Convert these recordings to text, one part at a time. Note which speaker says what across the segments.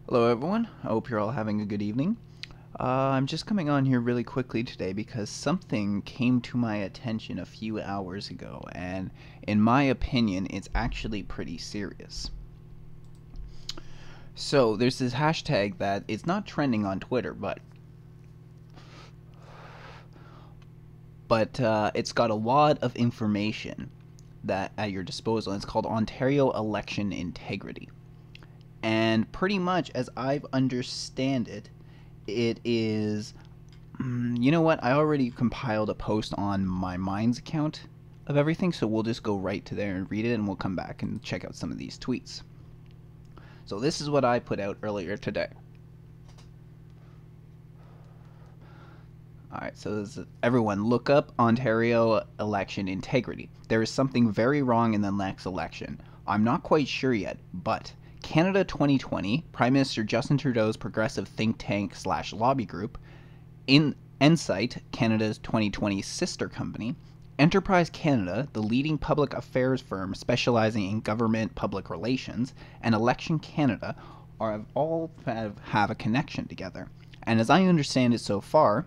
Speaker 1: Hello, everyone. I hope you're all having a good evening. I'm just coming on here really quickly today because something came to my attention a few hours ago, and in my opinion, it's actually pretty serious. So, there's this hashtag that it's not trending on Twitter, but it's got a lot of information that at your disposal. It's called Ontario Election Integrity. And pretty much as I've understand it, it is you know what? I already compiled a post on my Minds account of everything, so we'll just go right to there and read it, and we'll come back and check out some of these tweets. So this is what I put out earlier today. Alright, so everyone look up Ontario election integrity. There is something very wrong in the next election. I'm not quite sure yet, but Canada 2020, Prime Minister Justin Trudeau's progressive think tank / lobby group, in Ensight, Canada's 2020 sister company, Enterprise Canada, the leading public affairs firm specializing in government public relations, and Election Canada all have a connection together. And as I understand it so far,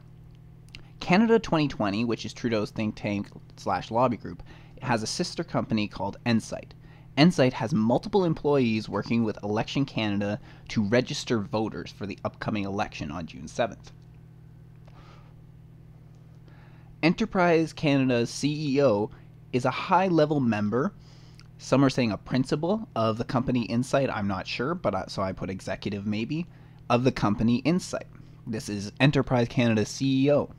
Speaker 1: Canada 2020, which is Trudeau's think tank / lobby group, has a sister company called Ensight. Ensight has multiple employees working with Election Canada to register voters for the upcoming election on June 7th. Enterprise Canada's CEO is a high-level member, some are saying a principal, of the company Ensight. I'm not sure, but so I put executive maybe, of the company Ensight. This is Enterprise Canada's CEO.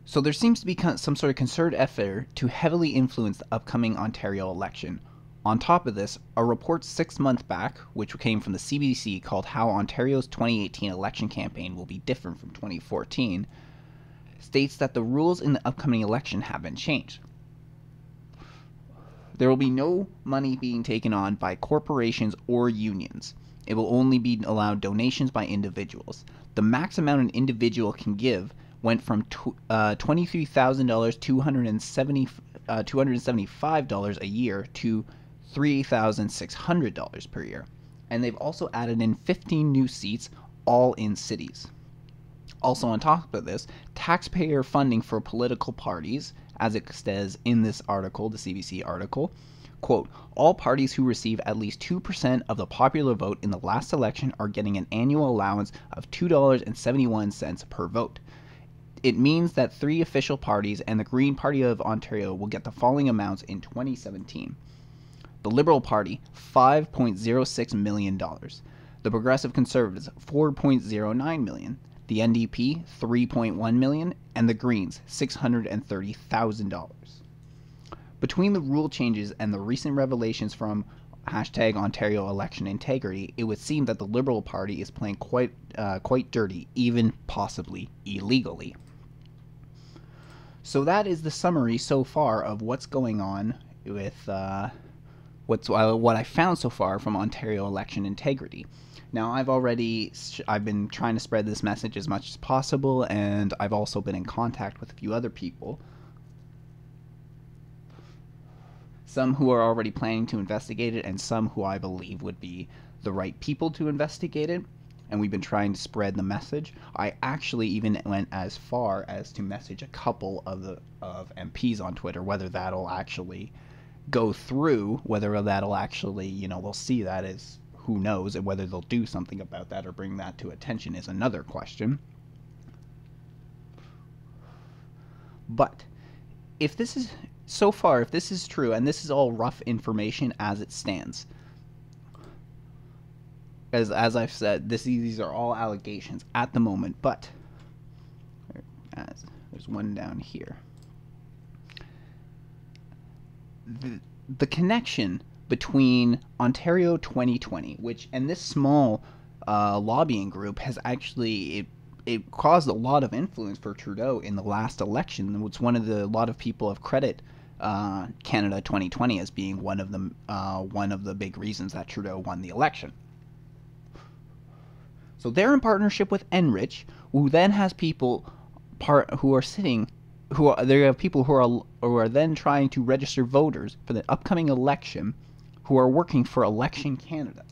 Speaker 1: So there seems to be some sort of concerted effort to heavily influence the upcoming Ontario election. On top of this, a report 6 months back, which came from the CBC, called How Ontario's 2018 Election Campaign Will Be Different from 2014, states that the rules in the upcoming election have been changed. There will be no money being taken on by corporations or unions. It will only be allowed donations by individuals. The max amount an individual can give went from $23,000, $275 a year to $3,600 per year. And they've also added in 15 new seats, all in cities. Also on top of this, taxpayer funding for political parties, as it says in this article, the CBC article, quote, all parties who receive at least 2% of the popular vote in the last election are getting an annual allowance of $2.71 per vote. It means that 3 official parties and the Green Party of Ontario will get the following amounts in 2017. The Liberal Party, $5.06 million. The Progressive Conservatives, $4.09 million. The NDP, $3.1 million. And the Greens, $630,000. Between the rule changes and the recent revelations from hashtag Ontario Election Integrity, it would seem that the Liberal Party is playing quite dirty, even possibly illegally. So that is the summary so far of what's going on with what I found so far from Ontario Election Integrity. Now, I've been trying to spread this message as much as possible, and I've also been in contact with a few other people. Some who are already planning to investigate it, and some who I believe would be the right people to investigate it. And we've been trying to spread the message. I actually even went as far as to message a couple of MPs on Twitter. Whether that'll actually go through, whether that'll actually, they'll see that is who knows, and whether they'll do something about that or bring that to attention is another question. But if this is true, and this is all rough information as it stands, as I've said, these are all allegations at the moment, but there's one down here. The connection between Ontario 2020, and this small lobbying group has actually it caused a lot of influence for Trudeau in the last election. It's a lot of people have credit Canada 2020 as being one of the big reasons that Trudeau won the election. So they're in partnership with Enrich, who then has people who are then trying to register voters for the upcoming election, who are working for Election Canada.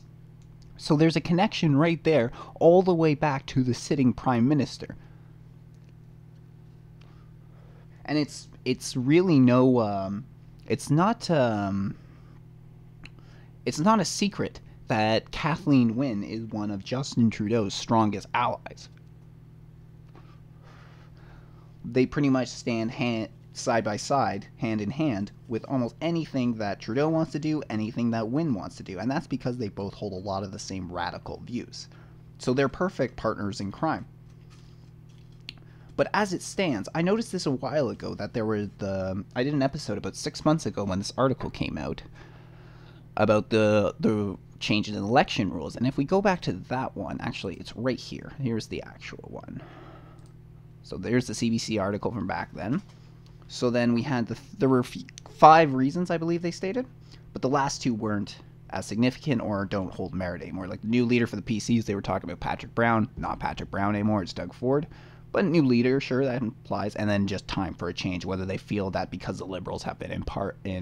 Speaker 1: So there's a connection right there all the way back to the sitting prime minister. And it's really it's not a secret that Kathleen Wynne is one of Justin Trudeau's strongest allies. They pretty much stand side by side, hand in hand, with almost anything that Trudeau wants to do, anything that Wynne wants to do, and that's because they both hold a lot of the same radical views. So they're perfect partners in crime. But as it stands, I noticed this a while ago that I did an episode about 6 months ago when this article came out about the changes in election rules. And if we go back to that one, actually, it's right here. Here's the actual one. So there's the CBC article from back then. So then we had there were 5 reasons, I believe they stated, but the last 2 weren't as significant or don't hold merit anymore. Like the new leader for the PCs, they were talking about Patrick Brown, not Patrick Brown anymore, it's Doug Ford. But new leader, sure, that implies, and then just time for a change, whether they feel that because the Liberals have been in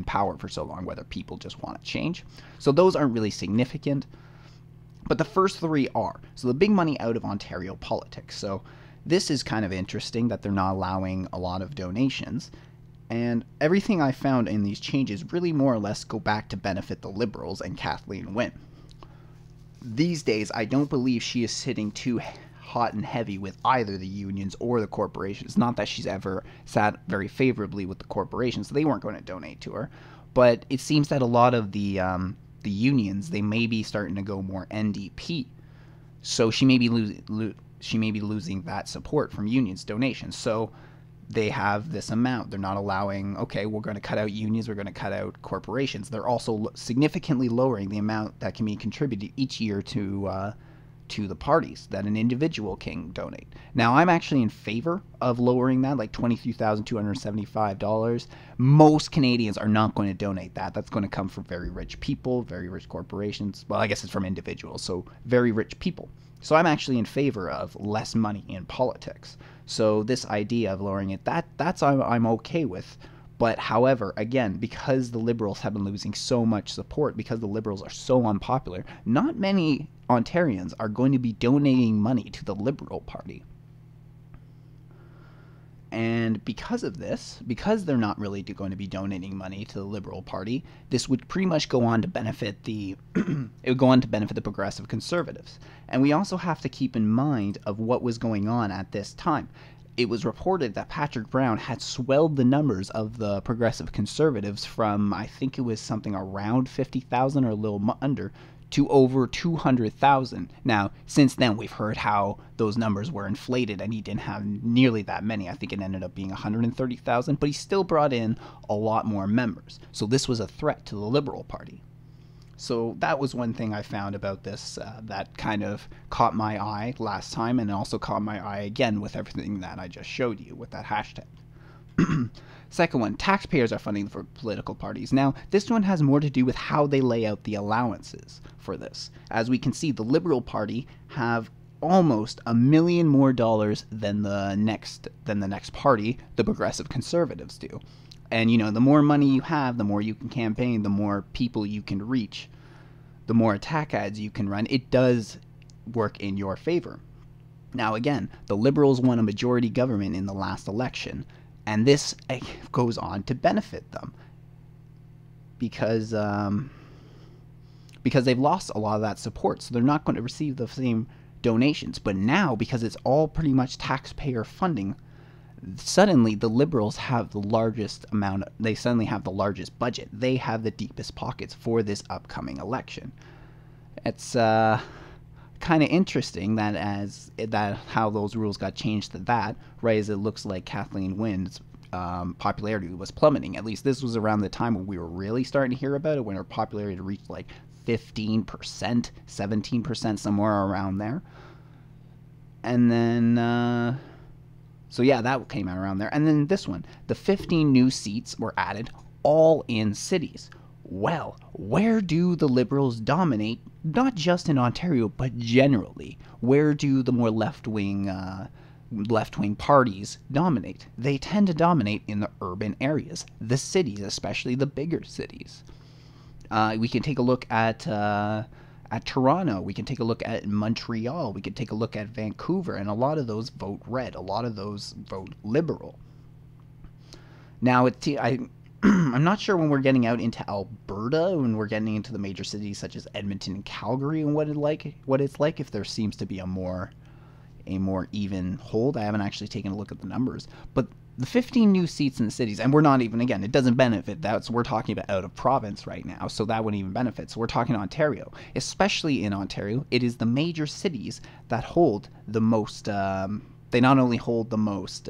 Speaker 1: power for so long, whether people just want to change. So those aren't really significant, but the first 3 are. So the big money out of Ontario politics. So this is kind of interesting that they're not allowing a lot of donations, and everything I found in these changes really more or less go back to benefit the Liberals and Kathleen Wynne. These days, I don't believe she is sitting too hot and heavy with either the unions or the corporations. Not that she's ever sat very favorably with the corporations, so they weren't going to donate to her. But it seems that a lot of the unions, they may be starting to go more NDP. So she may be losing that support from unions donations. So they have this amount. They're not allowing, okay, we're going to cut out unions, we're going to cut out corporations. They're also significantly lowering the amount that can be contributed each year to the parties that an individual can donate. Now, I'm actually in favor of lowering that, like $23,275. Most Canadians are not going to donate that. That's going to come from very rich people, very rich corporations. Well, I guess it's from individuals, so very rich people. So I'm actually in favor of less money in politics. So this idea of lowering it, that's I'm okay with. But however, again, because the Liberals have been losing so much support, because the Liberals are so unpopular, not many Ontarians are going to be donating money to the Liberal Party. And because of this, because they're not really going to be donating money to the Liberal Party, this would pretty much go on to benefit it would go on to benefit the Progressive Conservatives. And we also have to keep in mind of what was going on at this time. It was reported that Patrick Brown had swelled the numbers of the Progressive Conservatives from, I think it was something around 50,000 or a little under, to over 200,000. Now, since then, we've heard how those numbers were inflated and he didn't have nearly that many. I think it ended up being 130,000, but he still brought in a lot more members. So this was a threat to the Liberal Party. So that was one thing I found about this that kind of caught my eye last time, and also caught my eye again with everything that I just showed you with that hashtag. Second one, taxpayers are funding for political parties. Now, this one has more to do with how they lay out the allowances for this. As we can see, the Liberal Party have almost $1 million more than the next party, the Progressive Conservatives, do. And, you know, the more money you have, the more you can campaign, the more people you can reach, the more attack ads you can run. It does work in your favor. Now, again, the Liberals won a majority government in the last election, and this goes on to benefit them because they've lost a lot of that support, so they're not going to receive the same donations. But now, because it's all pretty much taxpayer funding, suddenly the Liberals have the largest amount, they suddenly have the largest budget. They have the deepest pockets for this upcoming election. It's kind of interesting that how those rules got changed to that, right as it looks like Kathleen Wynne's popularity was plummeting. At least this was around the time when we were really starting to hear about it, when her popularity reached like 15%, 17%, somewhere around there. And then so yeah, that came out around there. And then this one, the 15 new seats were added, all in cities. Well, where do the Liberals dominate, not just in Ontario, but generally? Where do the more left-wing parties dominate? They tend to dominate in the urban areas, the cities, especially the bigger cities. We can take a look at at Toronto. We can take a look at Montreal. We can take a look at Vancouver. And a lot of those vote red. A lot of those vote Liberal. Now, I'm not sure when we're getting out into Alberta, when we're getting into the major cities such as Edmonton and Calgary, and what it's like if there seems to be a more even hold. I haven't actually taken a look at the numbers, but the 15 new seats in the cities, and we're not even, again, it doesn't benefit. We're talking about out of province right now, so that wouldn't even benefit. So we're talking Ontario. Especially in Ontario, it is the major cities that hold the most. They not only hold the most,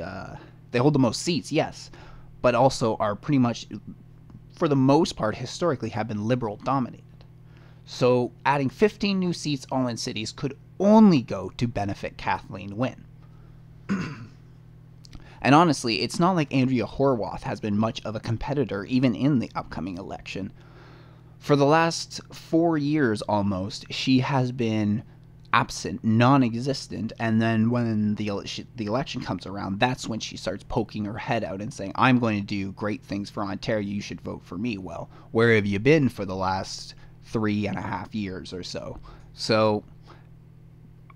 Speaker 1: they hold the most seats, yes, but also are pretty much, for the most part, historically have been Liberal dominated. So adding 15 new seats all in cities could only go to benefit Kathleen Wynne. And honestly, it's not like Andrea Horwath has been much of a competitor even in the upcoming election. For the last 4 years almost, she has been absent, non-existent, and then when the election comes around, that's when she starts poking her head out and saying, I'm going to do great things for Ontario, you should vote for me. Well, where have you been for the last 3.5 years or so? So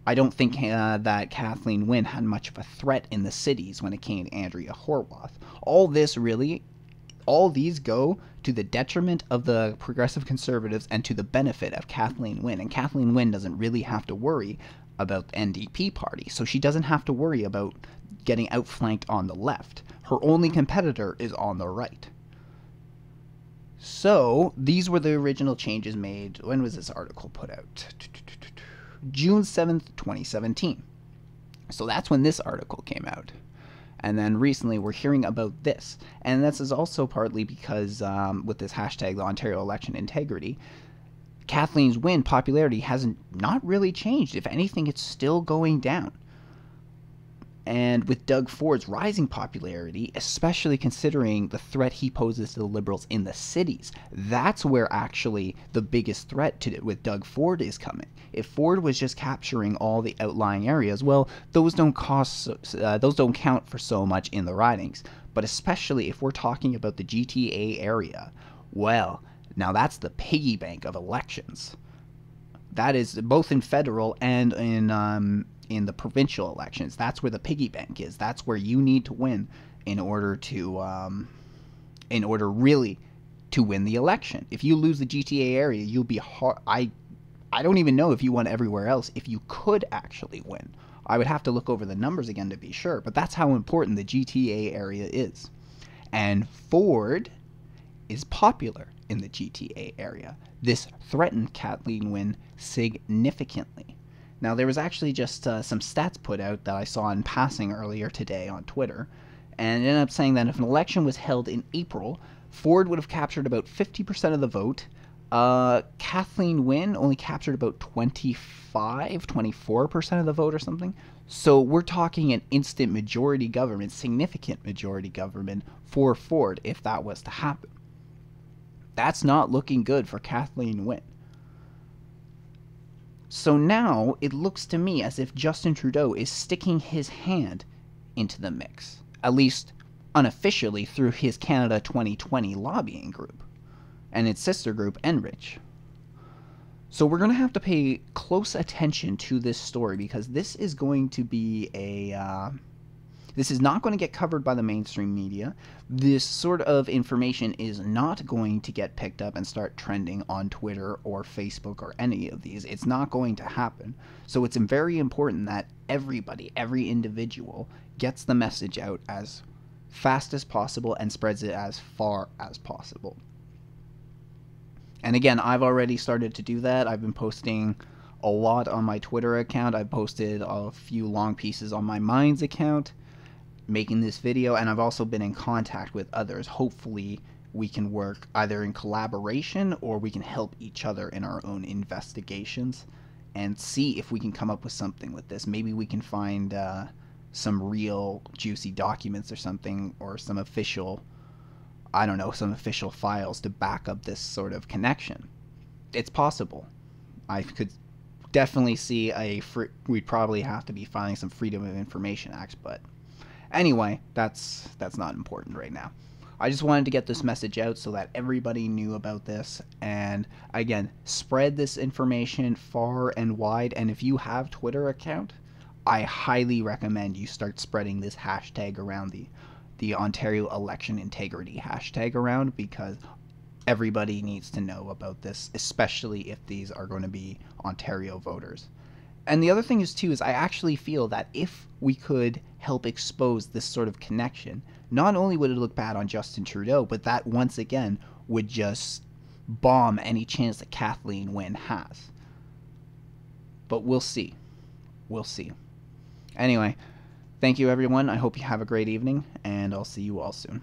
Speaker 1: I don't think that Kathleen Wynne had much of a threat in the cities when it came to Andrea Horwath. All these go to the detriment of the Progressive Conservatives and to the benefit of Kathleen Wynne. And Kathleen Wynne doesn't really have to worry about the NDP party, so she doesn't have to worry about getting outflanked on the left. Her only competitor is on the right. So these were the original changes made. When was this article put out? June 7th, 2017. So that's when this article came out. And then recently we're hearing about this. And this is also partly because with this hashtag, the Ontario Election Integrity, Kathleen Wynne's popularity hasn't not really changed. If anything, it's still going down. And with Doug Ford's rising popularity, especially considering the threat he poses to the Liberals in the cities, that's where actually the biggest threat with Doug Ford is coming. If Ford was just capturing all the outlying areas, well, those don't count for so much in the ridings. But especially if we're talking about the GTA area, well, now that's the piggy bank of elections. That is both in federal and in the provincial elections. That's where the piggy bank is. That's where you need to win in order really to win the election. If you lose the GTA area, you'll be hard. I don't even know if you won everywhere else, if you could actually win. I would have to look over the numbers again to be sure, but that's how important the GTA area is. And Ford is popular in the GTA area. This threatened Kathleen Wynne significantly. Now, there was actually just some stats put out that I saw in passing earlier today on Twitter, and it ended up saying that if an election was held in April, Ford would have captured about 50% of the vote. Kathleen Wynne only captured about 24% of the vote or something. So we're talking an instant majority government, significant majority government for Ford if that was to happen. That's not looking good for Kathleen Wynne. So now it looks to me as if Justin Trudeau is sticking his hand into the mix, at least unofficially through his Canada 2020 lobbying group and its sister group, Enrich. So we're going to have to pay close attention to this story because this is going to be this is not going to get covered by the mainstream media. This sort of information is not going to get picked up and start trending on Twitter or Facebook or any of these. It's not going to happen. So it's very important that everybody, every individual, gets the message out as fast as possible and spreads it as far as possible. And again, I've already started to do that. I've been posting a lot on my Twitter account. I've posted a few long pieces on my Minds account making this video, and I've also been in contact with others. Hopefully we can work either in collaboration or we can help each other in our own investigations and see if we can come up with something with this. Maybe we can find some real juicy documents or something, or some official, I don't know, some official files to back up this sort of connection. It's possible. I could definitely see we'd probably have to be filing some Freedom of Information Acts, but anyway, that's not important right now. I just wanted to get this message out so that everybody knew about this. And again, spread this information far and wide. And if you have Twitter account, I highly recommend you start spreading this hashtag around, the Ontario election integrity hashtag around, because everybody needs to know about this, especially if these are going to be Ontario voters. And the other thing is too is I actually feel that if we could help expose this sort of connection, not only would it look bad on Justin Trudeau, but that once again would just bomb any chance that Kathleen Wynne has. But we'll see. We'll see. Anyway, thank you everyone. I hope you have a great evening, and I'll see you all soon.